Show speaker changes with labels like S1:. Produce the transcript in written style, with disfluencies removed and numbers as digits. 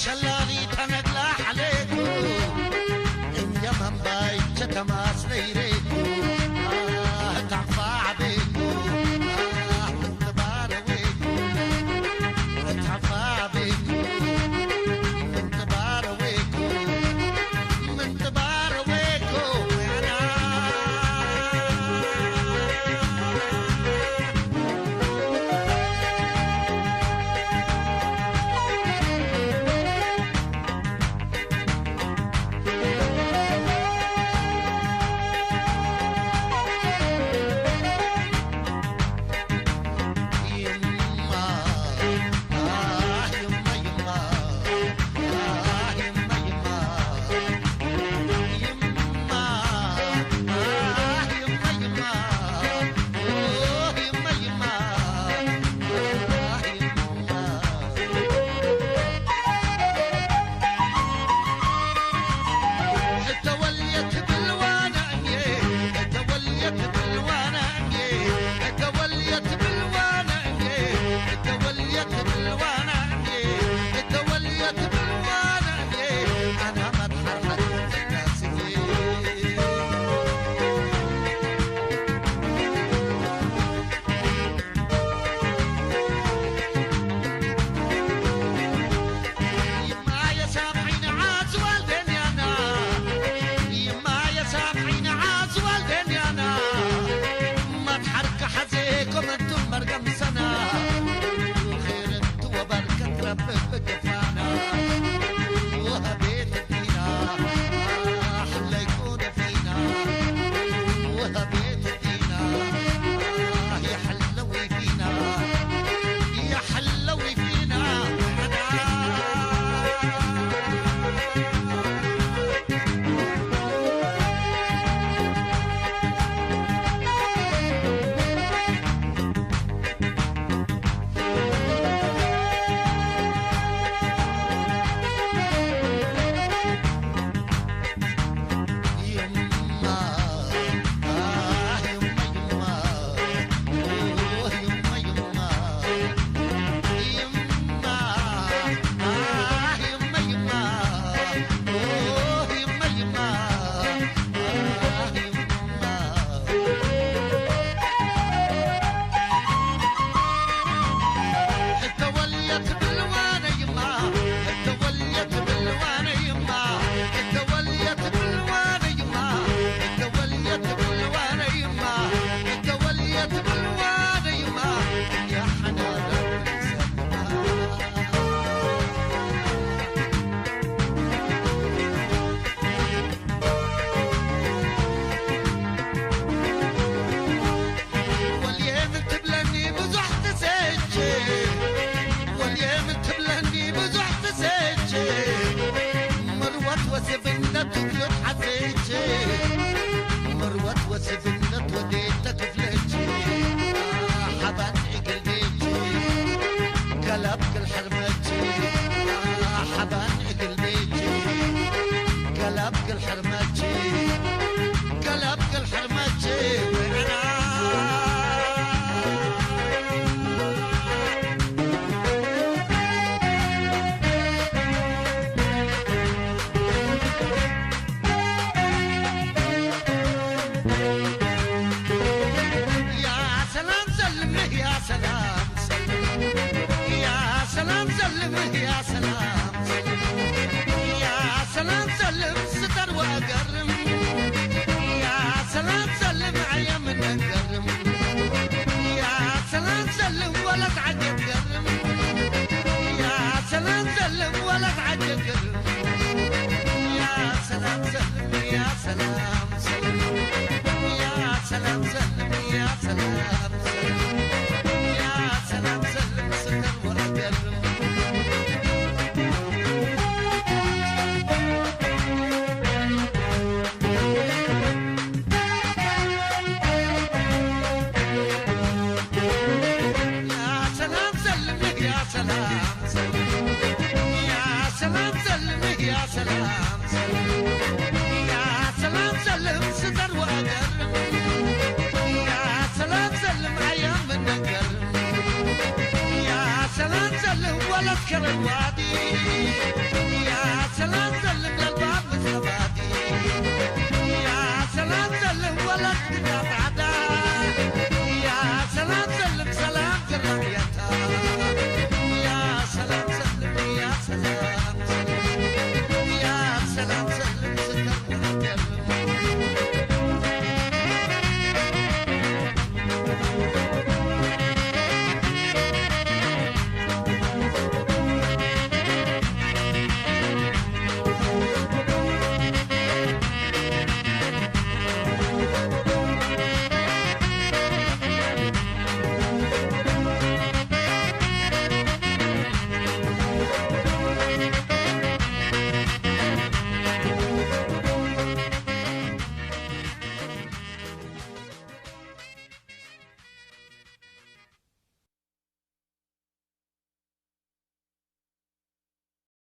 S1: شلاني تنقلح عليكو إن يمن باي تتماس ليريكو تعفى عبيكو سلم يا سلام سلم يا سلام سلم يا سلام سلم يا سلام سلم ستر وأقرم يا سلام سلم عيام نقرم يا سلام سلم ولا تعجب قرم يا سلام سلم ولا تعجب قرم يا سلام سلم يا سلام سلم يا سلام سلم يا سلام سلم يا سلام سلم ستر ولا قرم سلام سلم يا سلام سلم يا سلام سلم يا سلام سلم ستر وأقرم يا سلام سلم عيام نقرم يا سلام سلم ولا اذكر الوادي يا سلام سلم للباب الزبادي يا سلام سلم ولا اذكر